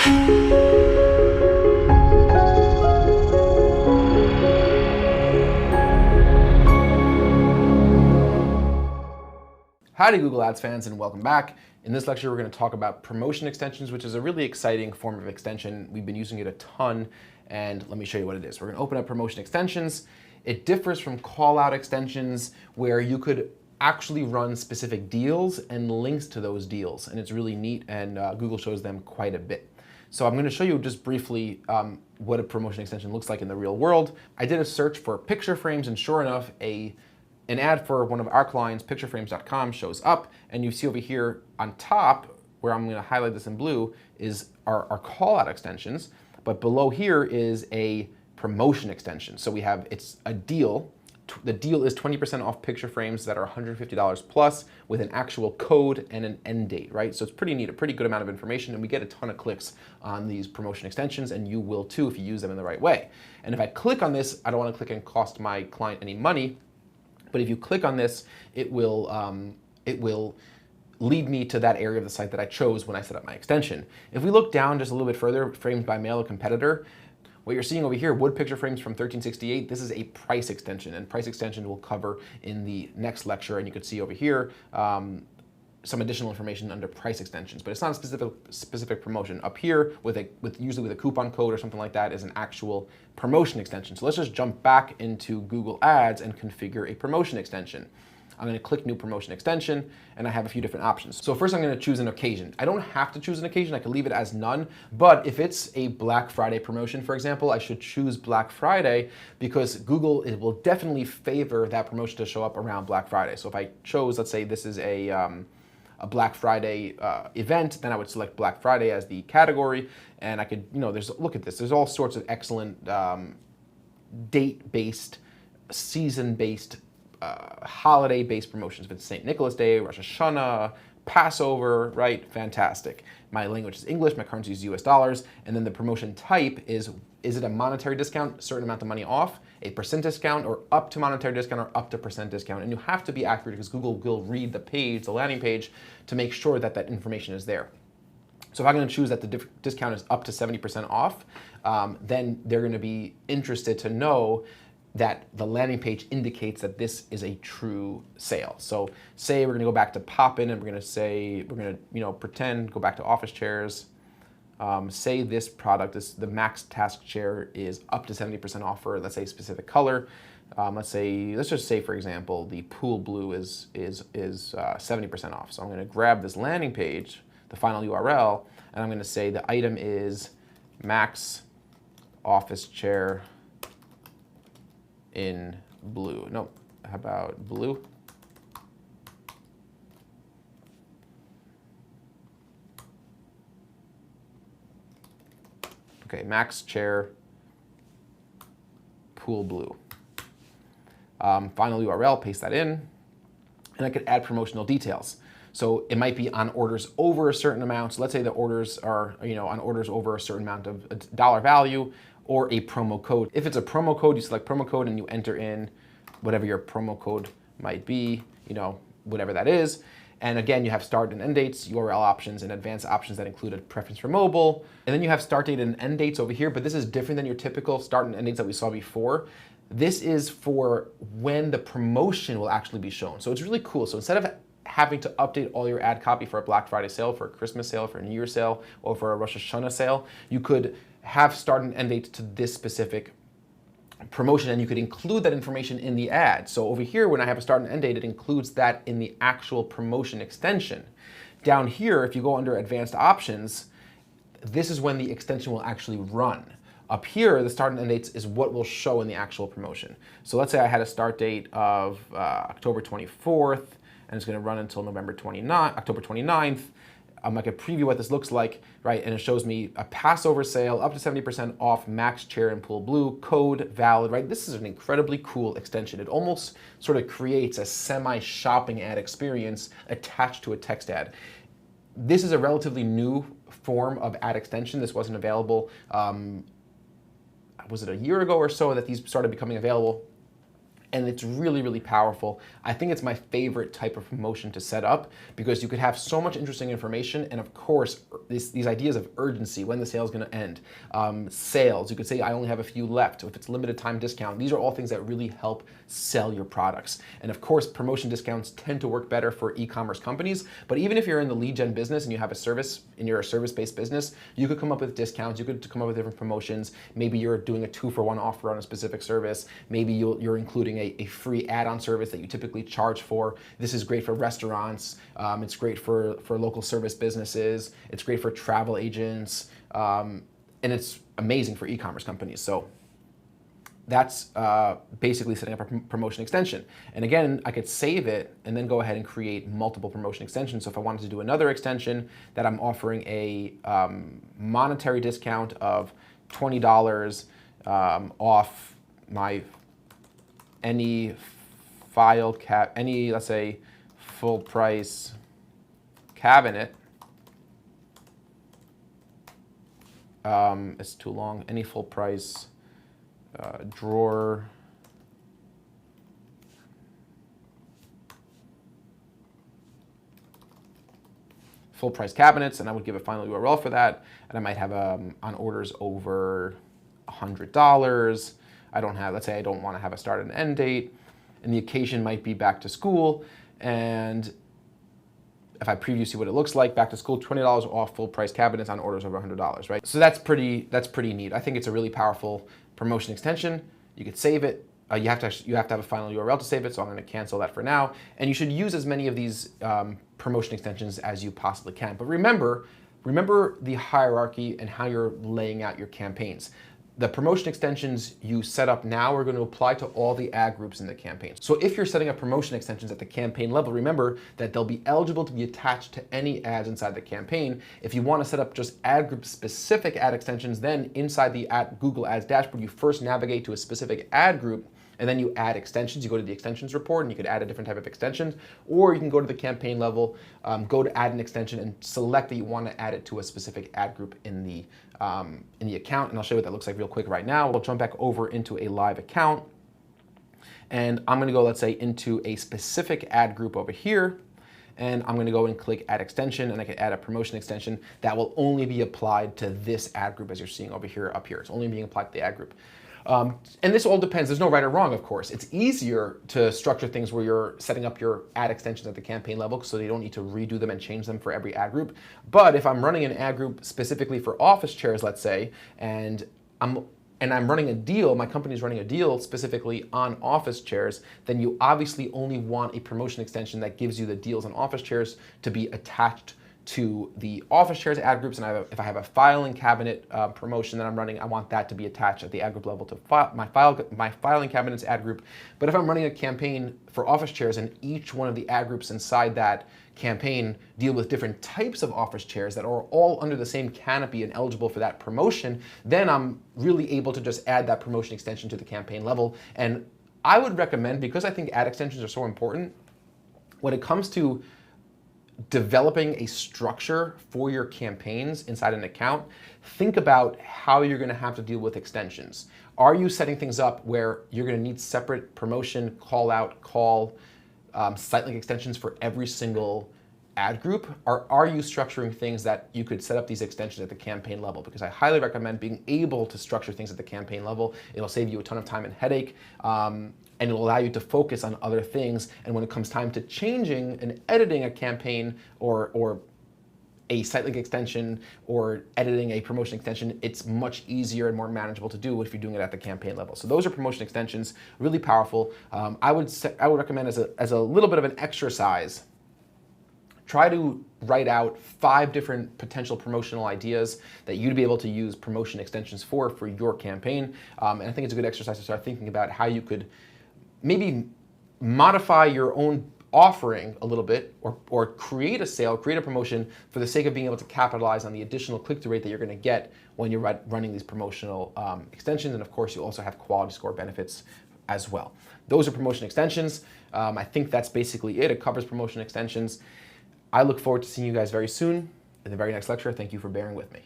Howdy Google Ads fans, and welcome back. In this lecture, we're going to talk about promotion extensions, which is a really exciting form of extension. We've been using it a ton, and let me show you what it is. We're going to open up promotion extensions. It differs from call-out extensions, where you could actually run specific deals and links to those deals, and it's really neat, and Google shows them quite a bit. So I'm going to show you just briefly what a promotion extension looks like in the real world. I did a search for picture frames, and sure enough, an ad for one of our clients, pictureframes.com, shows up, and you see over here on top, where I'm going to highlight this in blue, is our call-out extensions, but below here is a promotion extension. So we have, it's a deal. The deal is 20% off picture frames that are $150 plus with an actual code and an end date, right? So it's pretty neat, a pretty good amount of information, and we get a ton of clicks on these promotion extensions, and you will too if you use them in the right way. And if I click on this, I don't want to click and cost my client any money, but if you click on this, it will lead me to that area of the site that I chose when I set up my extension. If we look down just a little bit further, frames by mail, a competitor, what you're seeing over here, wood picture frames from 1368, this is a price extension, and price extension we'll cover in the next lecture, and you can see over here some additional information under price extensions, but it's not a specific promotion. Up here, usually with a coupon code or something like that, is an actual promotion extension. So let's just jump back into Google Ads and configure a promotion extension. I'm going to click New Promotion Extension, and I have a few different options. So first I'm going to choose an occasion. I don't have to choose an occasion, I can leave it as none, but if it's a Black Friday promotion, for example, I should choose Black Friday because Google will definitely favor that promotion to show up around Black Friday. So if I chose, let's say this is a Black Friday event, then I would select Black Friday as the category, and I could, look at this, there's all sorts of excellent date-based, season-based, holiday-based promotions. If it's St. Nicholas Day, Rosh Hashanah, Passover, right? Fantastic. My language is English, my currency is US dollars, and then the promotion type is it a monetary discount, a certain amount of money off, a percent discount, or up to monetary discount, or up to percent discount? And you have to be accurate because Google will read the page, the landing page, to make sure that that information is there. So if I'm going to choose that the discount is up to 70% off, then they're going to be interested to know that the landing page indicates that this is a true sale. So say we're going to go back to Poppin, and we're going to say, pretend, go back to office chairs. Say this product, the Max Task Chair, is up to 70% off for, let's say, a specific color. Let's just say, for example, the pool blue is 70% off. So I'm going to grab this landing page, the final URL, and I'm going to say the item is Max Office Chair in blue. No, how about blue? Okay, Max Chair, pool blue. Final URL, paste that in, and I could add promotional details. So it might be on orders over a certain amount. So let's say the orders are, on orders over a certain amount of dollar value, or a promo code. If it's a promo code, you select promo code and you enter in whatever your promo code might be, whatever that is. And again, you have start and end dates, URL options, and advanced options that include a preference for mobile. And then you have start date and end dates over here, but this is different than your typical start and end dates that we saw before. This is for when the promotion will actually be shown. So it's really cool. So instead of having to update all your ad copy for a Black Friday sale, for a Christmas sale, for a New Year sale, or for a Rosh Hashanah sale, you could have start and end dates to this specific promotion, and you could include that information in the ad. So over here, when I have a start and end date, it includes that in the actual promotion extension. Down here, if you go under advanced options, this is when the extension will actually run. Up here, the start and end dates is what will show in the actual promotion. So let's say I had a start date of October 24th, and it's going to run until October 29th. I could preview what this looks like, right? And it shows me a Passover sale, up to 70% off, Max Chair in pool blue, code valid, right? This is an incredibly cool extension. It almost sort of creates a semi-shopping ad experience attached to a text ad. This is a relatively new form of ad extension. This wasn't available, was it a year ago or so that these started becoming available? And it's really, really powerful. I think it's my favorite type of promotion to set up because you could have so much interesting information, and of course, these ideas of urgency, when the sale is going to end, sales. You could say, I only have a few left. If it's limited time discount, these are all things that really help sell your products. And of course, promotion discounts tend to work better for e-commerce companies. But even if you're in the lead gen business and you have a service, and you're a service-based business, you could come up with discounts. You could come up with different promotions. Maybe you're doing a 2-for-1 offer on a specific service. Maybe you're including a free add-on service that you typically charge for. This is great for restaurants. It's great for local service businesses. It's great for travel agents. And it's amazing for e-commerce companies. So that's basically setting up a promotion extension. And again, I could save it and then go ahead and create multiple promotion extensions. So if I wanted to do another extension that I'm offering a monetary discount of $20 off my any let's say full price cabinet, it's too long, any full price drawer, full price cabinets, and I would give a final URL for that, and I might have on orders over $100. Let's say I don't want to have a start and end date, and the occasion might be back to school, and if I preview see what it looks like, back to school, $20 off full price cabinets on orders over $100, right? So that's pretty neat. I think it's a really powerful promotion extension. You could save it. You have to have a final URL to save it, so I'm going to cancel that for now. And you should use as many of these promotion extensions as you possibly can. But remember the hierarchy and how you're laying out your campaigns. The promotion extensions you set up now are going to apply to all the ad groups in the campaign. So if you're setting up promotion extensions at the campaign level, remember that they'll be eligible to be attached to any ads inside the campaign. If you want to set up just ad group specific ad extensions, then inside the Google Ads dashboard, you first navigate to a specific ad group, and then you add extensions. You go to the extensions report and you could add a different type of extensions, or you can go to the campaign level, go to add an extension and select that you want to add it to a specific ad group in the account. And I'll show you what that looks like real quick right now. We'll jump back over into a live account, and I'm going to go, let's say, into a specific ad group over here. And I'm going to go and click add extension, and I can add a promotion extension that will only be applied to this ad group, as you're seeing over here, up here. It's only being applied to the ad group. And this all depends. There's no right or wrong, of course. It's easier to structure things where you're setting up your ad extensions at the campaign level so you don't need to redo them and change them for every ad group. But if I'm running an ad group specifically for office chairs, let's say, and I'm running a deal, my company's running a deal specifically on office chairs, then you obviously only want a promotion extension that gives you the deals on office chairs to be attached to the office chairs ad groups. And if I have a filing cabinet promotion that I'm running, I want that to be attached at the ad group level to my filing cabinets ad group. But if I'm running a campaign for office chairs and each one of the ad groups inside that campaign deal with different types of office chairs that are all under the same canopy and eligible for that promotion, then I'm really able to just add that promotion extension to the campaign level. And I would recommend, because I think ad extensions are so important, when it comes to developing a structure for your campaigns inside an account, think about how you're going to have to deal with extensions. Are you setting things up where you're going to need separate promotion, call out, site link extensions for every single ad group? Or are you structuring things that you could set up these extensions at the campaign level? Because I highly recommend being able to structure things at the campaign level. It'll save you a ton of time and headache. And it'll allow you to focus on other things. And when it comes time to changing and editing a campaign or a site link extension or editing a promotion extension, it's much easier and more manageable to do if you're doing it at the campaign level. So those are promotion extensions, really powerful. I would recommend as a little bit of an exercise, try to write out 5 different potential promotional ideas that you'd be able to use promotion extensions for your campaign. And I think it's a good exercise to start thinking about how you could maybe modify your own offering a little bit, or create a sale, create a promotion for the sake of being able to capitalize on the additional click-through rate that you're going to get when you're running these promotional extensions. And of course, you also have quality score benefits as well. Those are promotion extensions. I think that's basically it. It covers promotion extensions. I look forward to seeing you guys very soon in the very next lecture. Thank you for bearing with me.